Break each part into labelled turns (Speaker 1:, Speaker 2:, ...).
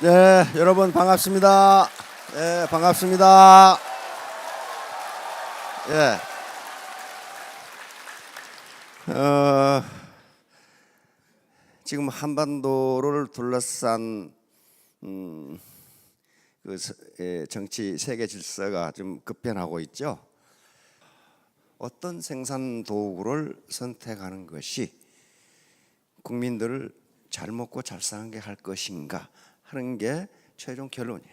Speaker 1: 네, 여러분 반갑습니다. 네, 반갑습니다. 예. 지금 한반도를 둘러싼 정치 세계 질서가 좀 급변하고 있죠. 어떤 생산 도구를 선택하는 것이 국민들을 잘 먹고 잘 사게 할 것인가 하는 게 최종 결론이에요.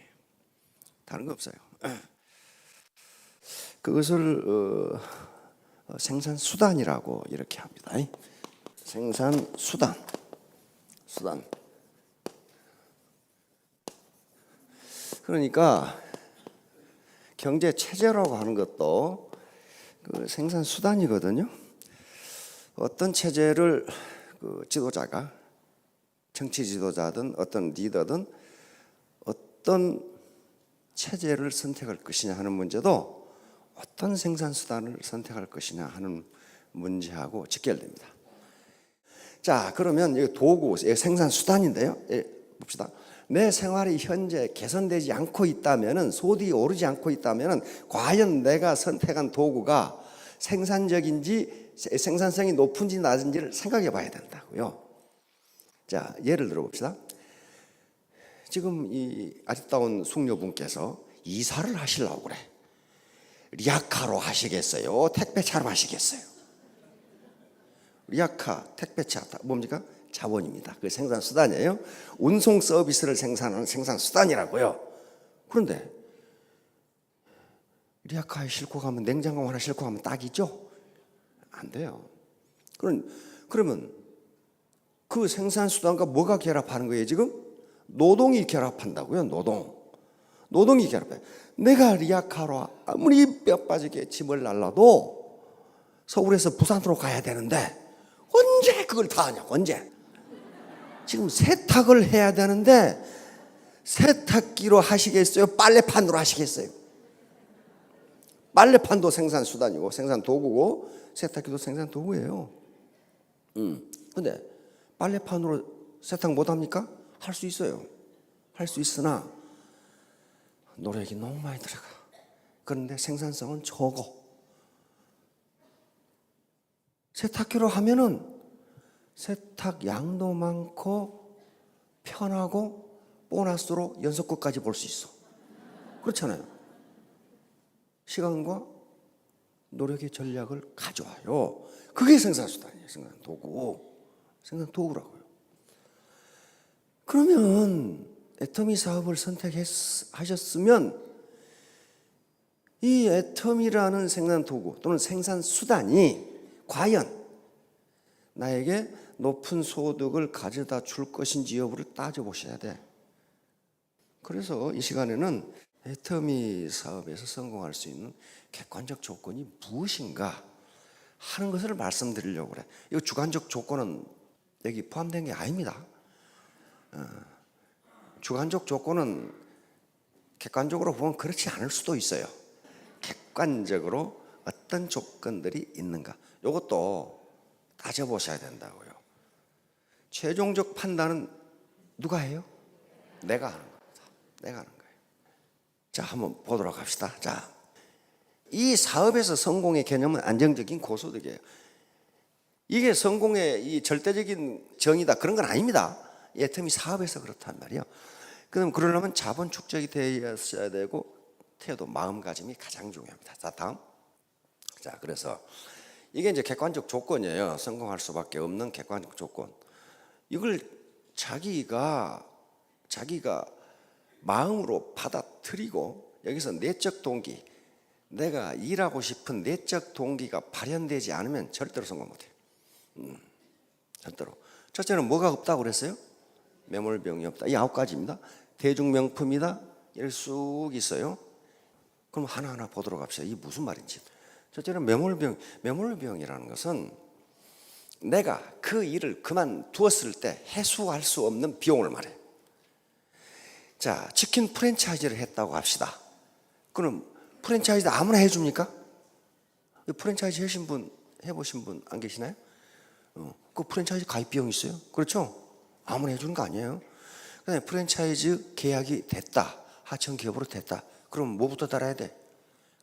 Speaker 1: 다른 거 없어요. 그것을 생산 수단이라고 이렇게 합니다. 생산 수단. 그러니까 경제 체제라고 하는 것도 그 생산 수단이거든요. 어떤 체제를 그 지도자가 정치 지도자든 어떤 리더든 어떤 체제를 선택할 것이냐 하는 문제도 어떤 생산 수단을 선택할 것이냐 하는 문제하고 직결됩니다. 자, 그러면 이 도구, 생산 수단인데요. 봅시다. 내 생활이 현재 개선되지 않고 있다면은, 소득이 오르지 않고 있다면은 과연 내가 선택한 도구가 생산적인지 생산성이 높은지 낮은지를 생각해 봐야 된다고요. 자, 예를 들어 봅시다. 지금 이 아리따운 숙녀분께서 이사를 하시려고 그래. 리아카로 하시겠어요? 택배차로 하시겠어요? 리아카, 택배차, 뭡니까? 자본입니다. 그 생산 수단이에요. 운송 서비스를 생산하는 생산 수단이라고요. 그런데 리아카에 싣고 가면, 냉장고 하나 싣고 가면 딱이죠? 안 돼요. 그러면 그 생산 수단과 뭐가 결합하는 거예요, 지금? 노동이 결합한다고요. 노동이 결합해. 내가 리아카로 아무리 뼈 빠지게 짐을 날라도 서울에서 부산으로 가야 되는데 언제 그걸 다 하냐고. 언제? 지금 세탁을 해야 되는데 세탁기로 하시겠어요? 빨래판으로 하시겠어요? 빨래판도 생산 수단이고 생산 도구고 세탁기도 생산 도구예요. 근데 빨래판으로 세탁 못 합니까? 할 수 있어요. 할 수 있으나 노력이 너무 많이 들어가. 그런데 생산성은 적어. 세탁기로 하면은 세탁 양도 많고 편하고 보너스로 연속극까지 볼 수 있어. 그렇잖아요. 시간과 노력의 전략을 가져와요. 그게 생산수단이에요. 생산 도구라고요. 그러면 애터미 사업을 선택하셨으면 이 애터미라는 생산 도구 또는 생산 수단이 과연 나에게 높은 소득을 가져다 줄 것인지 여부를 따져보셔야 돼. 그래서 이 시간에는 애터미 사업에서 성공할 수 있는 객관적 조건이 무엇인가 하는 것을 말씀드리려고 그래. 이 주관적 조건은 여기 포함된 게 아닙니다. 주관적 조건은 객관적으로 보면 그렇지 않을 수도 있어요. 객관적으로 어떤 조건들이 있는가, 이것도 따져보셔야 된다고요. 최종적 판단은 누가 해요? 내가 하는 겁니다. 내가 하는 거예요. 자, 한번 보도록 합시다. 자, 이 사업에서 성공의 개념은 안정적인 고소득이에요. 이게 성공의 이 절대적인 정의다 그런 건 아닙니다. 애터미 사업에서 그렇단 말이에요. 그럼 그러려면 자본 축적이 되어야 되고 태도 마음가짐이 가장 중요합니다. 자, 다음. 자, 그래서 이게 이제 객관적 조건이에요. 성공할 수밖에 없는 객관적 조건. 이걸 자기가 마음으로 받아들이고 여기서 내적 동기, 내가 일하고 싶은 내적 동기가 발현되지 않으면 절대로 성공 못해요. 절대로. 첫째는 뭐가 없다고 그랬어요? 매몰병이 없다. 이 9가지입니다. 대중명품이다. 이렇게 쑥 있어요. 그럼 하나하나 보도록 합시다. 이게 무슨 말인지. 첫째는 매몰병이라는 것은 내가 그 일을 그만두었을 때 해소할 수 없는 비용을 말해. 자, 치킨 프랜차이즈를 했다고 합시다. 그럼 프랜차이즈 아무나 해줍니까? 프랜차이즈 해보신 분 안 계시나요? 그 프랜차이즈 가입 비용 있어요. 그렇죠? 아무나 해주는 거 아니에요. 그다음에 프랜차이즈 계약이 됐다. 하청 기업으로 됐다. 그럼 뭐부터 달아야 돼?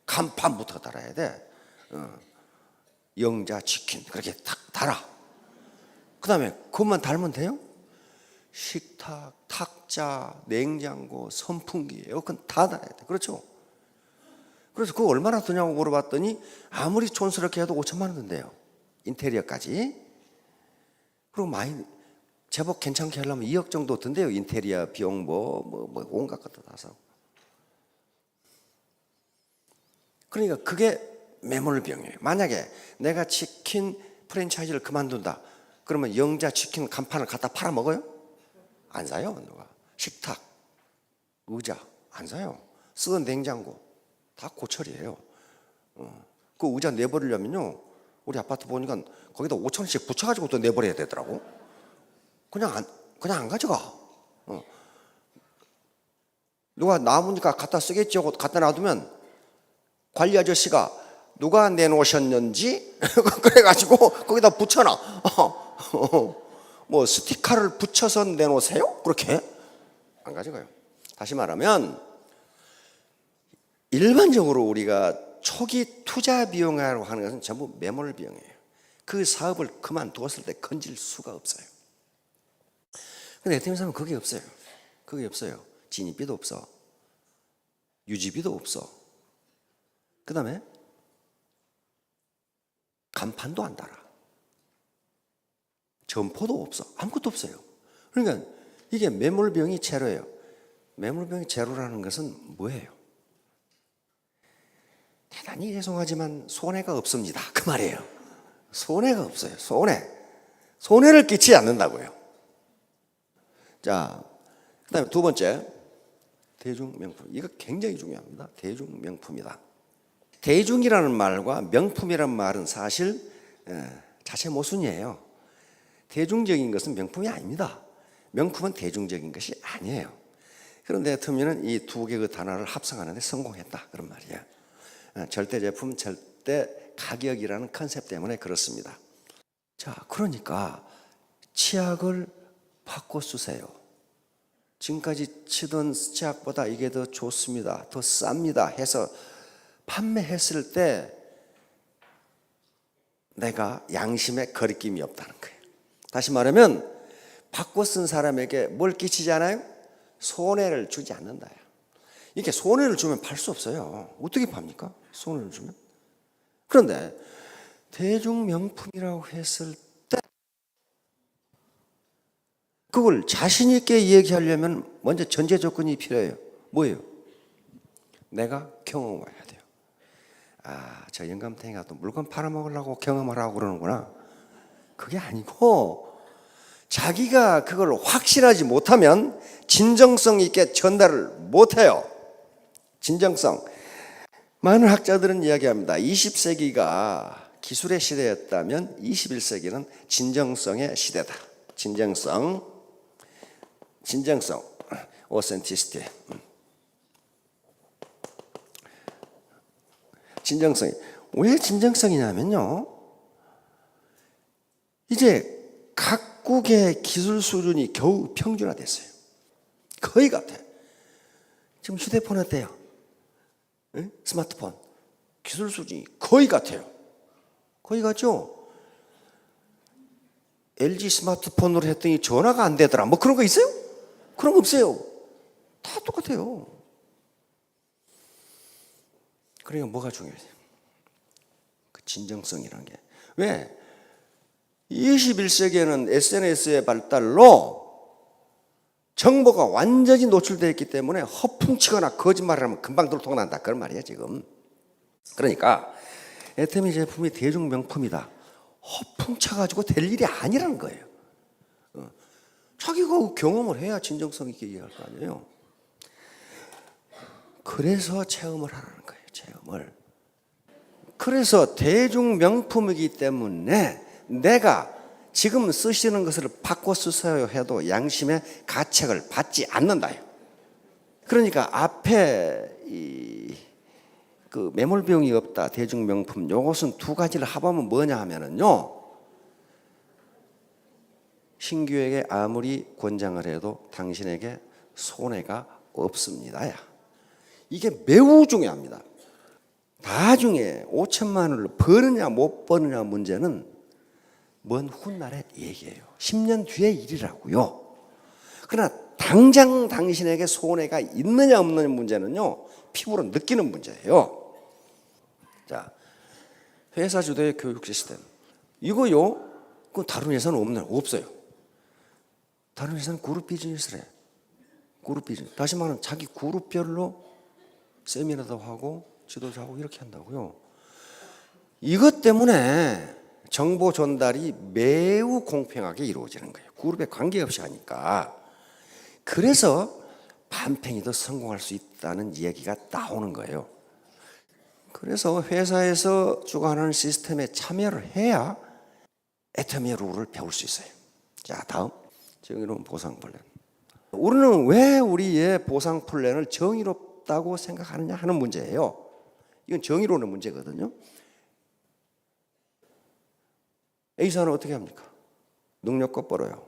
Speaker 1: 간판부터 달아야 돼. 영자 치킨 그렇게 탁 달아. 그다음에 그것만 달면 돼요? 식탁, 탁자, 냉장고, 선풍기, 에어컨 다 달아야 돼. 그렇죠? 그래서 그거 얼마나 드냐고 물어봤더니 아무리 촌스럽게 해도 5천만 원 든대요. 인테리어까지. 그리고 많이 제법 괜찮게 하려면 2억 정도 든대요. 인테리어 비용 뭐 온갖 것도 다 사고. 그러니까 그게 매몰 비용이에요. 만약에 내가 치킨 프랜차이즈를 그만둔다. 그러면 영자 치킨 간판을 갖다 팔아 먹어요? 안 사요. 누가. 식탁, 의자 안 사요. 쓰던 냉장고 다 고철이에요. 그 의자 내버리려면요, 우리 아파트 보니까 거기다 5천 원씩 붙여가지고 또 내버려야 되더라고. 그냥 안 가져가. 누가 남으니까 갖다 쓰겠지 하고 갖다 놔두면 관리 아저씨가 누가 내놓으셨는지 그래가지고 거기다 붙여놔. 뭐 스티커를 붙여서 내놓으세요? 그렇게 안 가져가요. 다시 말하면 일반적으로 우리가 초기 투자 비용이라고 하는 것은 전부 매몰 비용이에요. 그 사업을 그만두었을 때 건질 수가 없어요. 근데 에테미사는 그게 없어요. 그게 없어요. 진입비도 없어. 유지비도 없어. 그 다음에 간판도 안 달아. 점포도 없어. 아무것도 없어요. 그러니까 이게 매몰비용이 제로예요. 매몰비용이 제로라는 것은 뭐예요? 대단히 죄송하지만 손해가 없습니다. 그 말이에요. 손해가 없어요. 손해를 끼치지 않는다고요. 자, 그 다음에 두 번째, 대중명품. 이거 굉장히 중요합니다. 대중명품이다. 대중이라는 말과 명품이라는 말은 사실 자체 모순이에요. 대중적인 것은 명품이 아닙니다. 명품은 대중적인 것이 아니에요. 그런데 터미는 이 두 개의 단어를 합성하는 데 성공했다. 그런 말이에요. 절대 제품, 절대 가격이라는 컨셉 때문에 그렇습니다. 자, 그러니까 치약을 바꿔 쓰세요. 지금까지 치던 치약보다 이게 더 좋습니다. 더 쌉니다. 해서 판매했을 때 내가 양심에 거리낌이 없다는 거예요. 다시 말하면 바꿔 쓴 사람에게 뭘 끼치지 않아요? 손해를 주지 않는다. 이렇게 손해를 주면 팔 수 없어요. 어떻게 팝니까? 손해를 주면. 그런데 대중명품이라고 했을 때 그걸 자신 있게 얘기하려면 먼저 전제 조건이 필요해요. 뭐예요? 내가 경험을 해야 돼요. 아, 저 영감탱이가 또 물건 팔아먹으려고 경험을 하고 그러는구나. 그게 아니고 자기가 그걸 확실하지 못하면 진정성 있게 전달을 못해요. 진정성. 많은 학자들은 이야기합니다. 20세기가 기술의 시대였다면 21세기는 진정성의 시대다. 진정성, authenticity. 진정성이. 왜 진정성이냐면요, 이제 각국의 기술 수준이 겨우 평준화됐어요. 거의 같아요. 지금 휴대폰 어때요? 응? 스마트폰 기술 수준이 거의 같아요. 거의 같죠? LG 스마트폰으로 했더니 전화가 안 되더라. 뭐 그런 거 있어요? 그런 거 없어요. 다 똑같아요. 그러니까 뭐가 중요해요? 그 진정성이라는 게. 왜? 21세기에는 SNS의 발달로 정보가 완전히 노출되어 있기 때문에 허풍치거나 거짓말을 하면 금방 들통난다. 그런 말이에요 지금. 그러니까 에테미 제품이 대중명품이다. 허풍쳐가지고 될 일이 아니라는 거예요. 자기가 경험을 해야 진정성 있게 이해할 거 아니에요. 그래서 체험을 하라는 거예요. 체험을. 그래서 대중명품이기 때문에 내가 지금 쓰시는 것을 바꿔 쓰세요 해도 양심의 가책을 받지 않는다요. 그러니까 앞에 그 매몰 비용이 없다. 대중명품. 요것은 두 가지를 합하면 뭐냐 하면은요, 신규에게 아무리 권장을 해도 당신에게 손해가 없습니다야. 이게 매우 중요합니다. 나중에 5천만 원을 버느냐 못 버느냐 문제는 먼 훗날의 얘기예요. 10년 뒤의 일이라고요. 그러나 당장 당신에게 손해가 있느냐 없느냐 문제는요, 피부로 느끼는 문제예요. 자, 회사 주도의 교육 시스템. 이거요, 그 다른 회사는 없어요. 다른 회사는 그룹 비즈니스를 해. 그룹 비즈니스. 다시 말하면 자기 그룹별로 세미나도 하고 지도도 하고 이렇게 한다고요. 이것 때문에 정보 전달이 매우 공평하게 이루어지는 거예요. 그룹에 관계없이 하니까. 그래서 반팽이도 성공할 수 있다는 얘기가 나오는 거예요. 그래서 회사에서 주관하는 시스템에 참여를 해야 애터미의 룰을 배울 수 있어요. 자, 다음. 정의로운 보상 플랜. 우리는 왜 우리의 보상 플랜을 정의롭다고 생각하느냐 하는 문제예요. 이건 정의로운 문제거든요. A사는 어떻게 합니까? 능력껏 벌어요.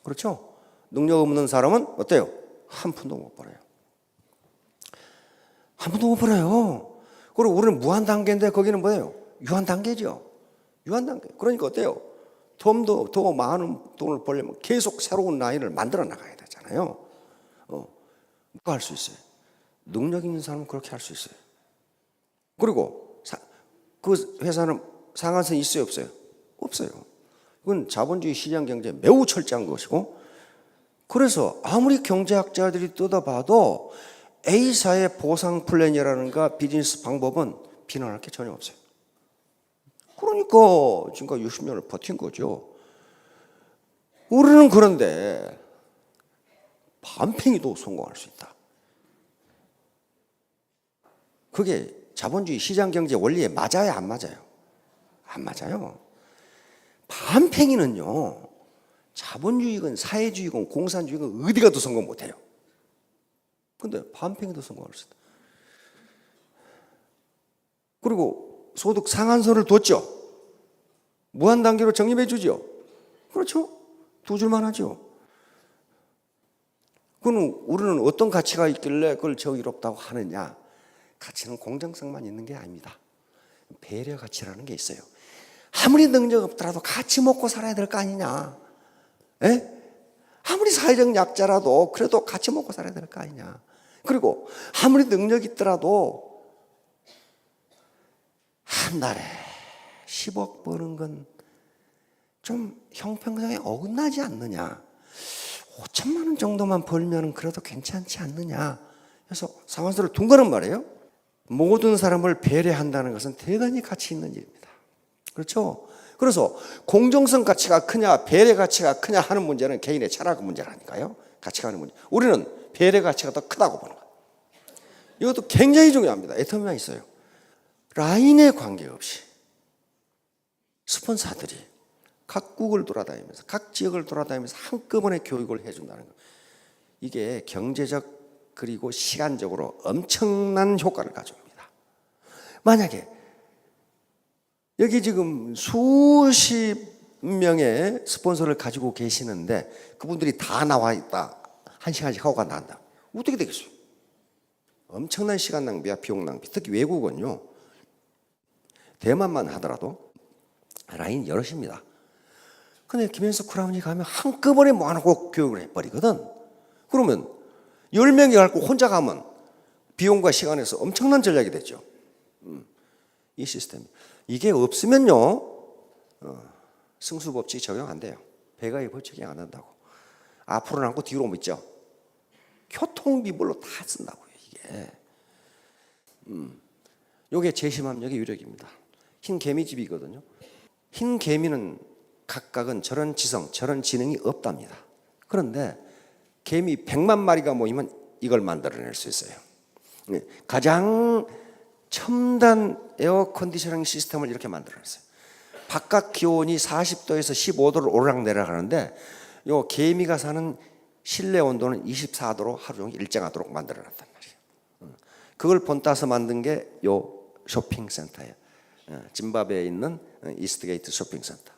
Speaker 1: 그렇죠? 능력 없는 사람은 어때요? 한 푼도 못 벌어요. 한 푼도 못 벌어요. 그리고 우리는 무한 단계인데 거기는 뭐예요? 유한 단계죠. 유한 단계. 그러니까 어때요? 더 많은 돈을 벌려면 계속 새로운 라인을 만들어 나가야 되잖아요. 그거 할 수 있어요. 능력 있는 사람은 그렇게 할 수 있어요. 그리고 그 회사는 상한선이 있어요, 없어요? 없어요. 이건 자본주의 시장 경제에 매우 철저한 것이고, 그래서 아무리 경제학자들이 뜯어봐도 A사의 보상 플랜이라는가 비즈니스 방법은 비난할 게 전혀 없어요. 그러니까 지금까지 60년을 버틴 거죠. 우리는 그런데 반팽이도 성공할 수 있다. 그게 자본주의 시장 경제 원리에 맞아요, 안 맞아요? 안 맞아요. 반팽이는요, 자본주의건 사회주의건 공산주의건 어디 가도 성공 못해요. 근데 반팽이도 성공할 수 있다. 그리고 소득 상한선을 뒀죠. 무한 단계로 적립해 주죠. 그렇죠? 두 줄만 하죠. 그럼 우리는 어떤 가치가 있길래 그걸 정의롭다고 하느냐? 가치는 공정성만 있는 게 아닙니다. 배려 가치라는 게 있어요. 아무리 능력 없더라도 같이 먹고 살아야 될 거 아니냐? 에? 아무리 사회적 약자라도 그래도 같이 먹고 살아야 될 거 아니냐? 그리고 아무리 능력 있더라도 한 달에 10억 버는 건 좀 형평성에 어긋나지 않느냐? 5천만 원 정도만 벌면 그래도 괜찮지 않느냐? 그래서 상한선을 둔 거란 말이에요. 모든 사람을 배려한다는 것은 대단히 가치 있는 일입니다. 그렇죠? 그래서 공정성 가치가 크냐 배려 가치가 크냐 하는 문제는 개인의 철학 문제라니까요. 가치가 하는 문제. 우리는 배려 가치가 더 크다고 보는 거예요. 이것도 굉장히 중요합니다. 애터미가 있어요. 라인에 관계없이 스폰서들이 각국을 돌아다니면서 각 지역을 돌아다니면서 한꺼번에 교육을 해준다는 거. 이게 경제적 그리고 시간적으로 엄청난 효과를 가져옵니다. 만약에 여기 지금 수십 명의 스폰서를 가지고 계시는데 그분들이 다 나와 있다. 한 시간씩 하고 간다. 어떻게 되겠어요? 엄청난 시간 낭비야, 비용 낭비. 특히 외국은요. 대만만 하더라도 라인 여럿입니다. 근데 김현석 크라운이 가면 한꺼번에 모아놓고 교육을 해버리거든. 그러면 10명이 가고 혼자 가면 비용과 시간에서 엄청난 전략이 되죠. 이 시스템. 이게 없으면요, 승수법칙 적용 안 돼요. 배가의 법칙이 안 한다고. 앞으로 남고 뒤로 있죠. 교통비물로 다 쓴다고요, 이게. 요게 재심압력의 유력입니다. 흰 개미집이거든요. 흰 개미는 각각은 저런 지성, 저런 지능이 없답니다. 그런데 개미 100만 마리가 모이면 이걸 만들어낼 수 있어요. 가장 첨단 에어컨디셔닝 시스템을 이렇게 만들어냈어요. 바깥 기온이 40도에서 15도를 오르락내리락 하는데 요 개미가 사는 실내 온도는 24도로 하루 종일 일정하도록 만들어놨단 말이에요. 그걸 본따서 만든 게 요 쇼핑센터예요. 짐바브웨에 있는 이스트게이트 쇼핑센터.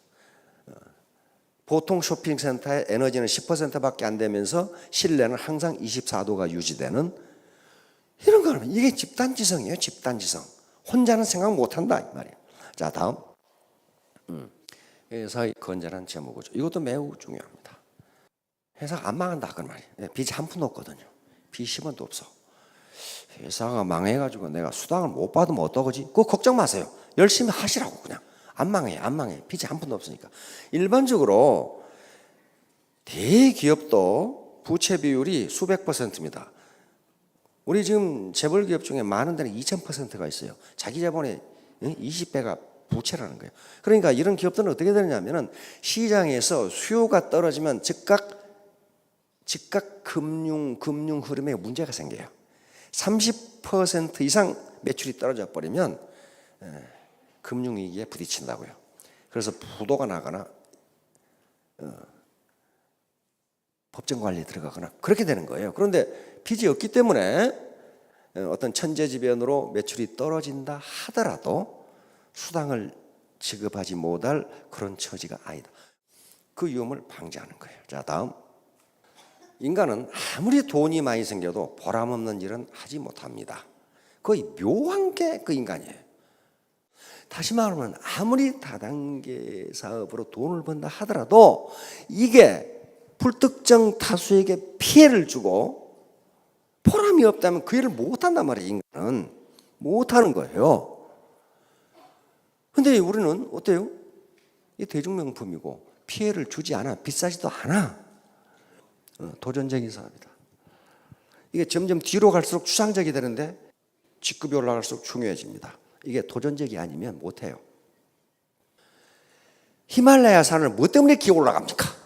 Speaker 1: 보통 쇼핑센터의 에너지는 10%밖에 안 되면서 실내는 항상 24도가 유지되는 이런 거는 이게 집단지성이에요. 집단지성. 혼자는 생각 못한다 이 말이에요. 자, 다음 회사의 건전한 재무구조. 이것도 매우 중요합니다. 회사가 안 망한다 그 말이에요. 빚이 한 푼도 없거든요. 빚 10원도 없어. 회사가 망해가지고 내가 수당을 못 받으면 어떡하지? 그거 걱정 마세요. 열심히 하시라고 그냥. 안 망해, 안 망해. 빚이 한 푼도 없으니까. 일반적으로 대기업도 부채 비율이 수백 %입니다. 우리 지금 재벌 기업 중에 많은 데는 2000%가 있어요. 자기 자본의 20배가 부채라는 거예요. 그러니까 이런 기업들은 어떻게 되느냐면은 시장에서 수요가 떨어지면 즉각 금융 흐름에 문제가 생겨요. 30% 이상 매출이 떨어져 버리면 금융위기에 부딪힌다고요. 그래서 부도가 나거나 법정 관리에 들어가거나 그렇게 되는 거예요. 그런데 빚이 없기 때문에 어떤 천재지변으로 매출이 떨어진다 하더라도 수당을 지급하지 못할 그런 처지가 아니다. 그 위험을 방지하는 거예요. 자, 다음. 인간은 아무리 돈이 많이 생겨도 보람 없는 일은 하지 못합니다. 거의 묘한 게 그 인간이에요. 다시 말하면 아무리 다단계 사업으로 돈을 번다 하더라도 이게 불특정 다수에게 피해를 주고 보람이 없다면 그 일을 못한단 말이에요. 인간은 못하는 거예요. 근데 우리는 어때요? 이 대중명품이고 피해를 주지 않아. 비싸지도 않아. 도전적인 사업이다. 이게 점점 뒤로 갈수록 추상적이 되는데 직급이 올라갈수록 중요해집니다. 이게 도전적이 아니면 못해요. 히말라야 산을 뭐 때문에 기어 올라갑니까?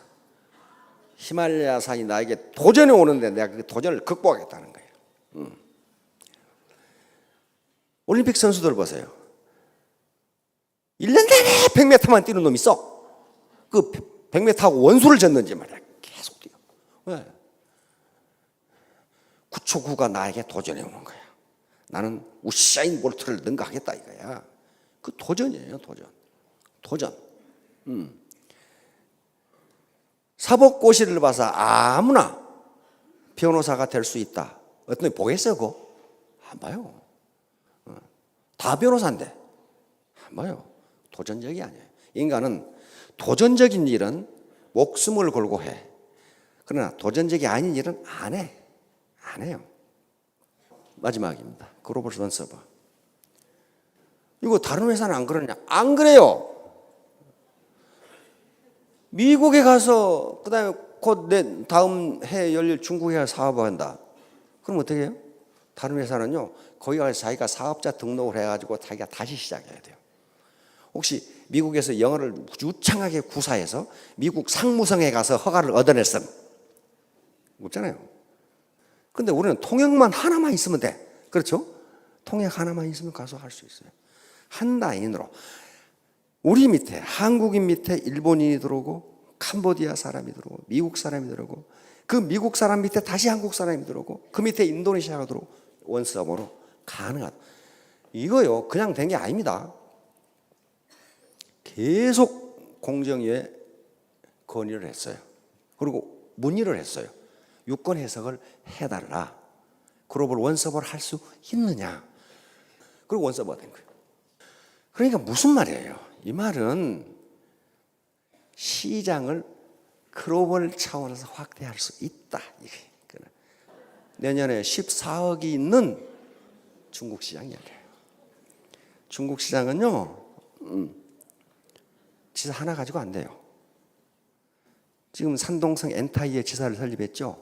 Speaker 1: 히말라야 산이 나에게 도전이 오는데 내가 그 도전을 극복하겠다는 거예요. 올림픽 선수들 보세요. 1년 내내 100m만 뛰는 놈이 있어. 그 100m하고 원수를 졌는지 말이야. 계속 뛰어. 왜? 9초 9가 나에게 도전해 오는 거야. 나는 우사인 볼트를 능가하겠다 이거야. 그 도전이에요, 도전. 도전. 사법고시를 봐서 아무나 변호사가 될 수 있다. 어떤 분 보겠어요, 그거? 안 봐요. 다 변호사인데 안 봐요. 도전적이 아니에요. 인간은 도전적인 일은 목숨을 걸고 해. 그러나 도전적이 아닌 일은 안 해. 안 해요. 마지막입니다. 글로벌 서버. 이거 다른 회사는 안 그러냐? 안 그래요. 미국에 가서 그다음에 곧 내 다음 해 열릴 중국에 사업을 한다. 그럼 어떻게 해요? 다른 회사는요. 거기 가서 자기가 사업자 등록을 해가지고 자기가 다시 시작해야 돼요. 혹시 미국에서 영어를 유창하게 구사해서 미국 상무성에 가서 허가를 얻어냈음? 없잖아요. 근데 우리는 통역만 하나만 있으면 돼. 그렇죠? 통역 하나만 있으면 가서 할 수 있어요. 한 라인으로. 우리 밑에, 한국인 밑에 일본인이 들어오고, 캄보디아 사람이 들어오고, 미국 사람이 들어오고, 그 미국 사람 밑에 다시 한국 사람이 들어오고, 그 밑에 인도네시아가 들어오고, 원서버로 가능하다. 이거요, 그냥 된 게 아닙니다. 계속 공정위에 건의를 했어요. 그리고 문의를 했어요. 유권 해석을 해달라. 글로벌 원서버를 할 수 있느냐. 그리고 원서버가 된 거예요. 그러니까 무슨 말이에요? 이 말은 시장을 글로벌 차원에서 확대할 수 있다. 내년에 14억이 있는 중국 시장 열려요. 중국 시장은요, 지사 하나 가지고 안 돼요. 지금 산동성 엔타이에 지사를 설립했죠.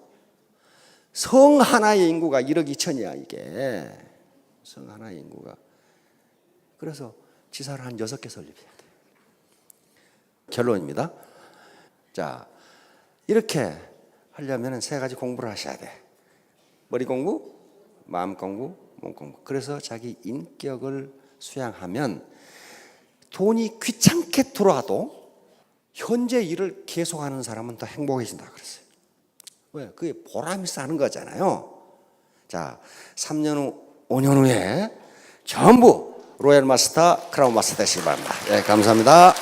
Speaker 1: 성 하나의 인구가 1억 2천이야 이게. 성 하나의 인구가. 그래서 지사를 한 6개 설립해야 돼. 결론입니다. 자, 이렇게 하려면 3가지 공부를 하셔야 돼. 머리 공부, 마음 공부, 몸 공부. 그래서 자기 인격을 수양하면 돈이 귀찮게 들어와도 현재 일을 계속하는 사람은 더 행복해진다 그랬어요. 왜? 그게 보람이 사는 거잖아요. 자, 3년 후, 5년 후에 전부 로얄 마스터, 크라운 마스터 되시기 바랍니다. 네, 감사합니다.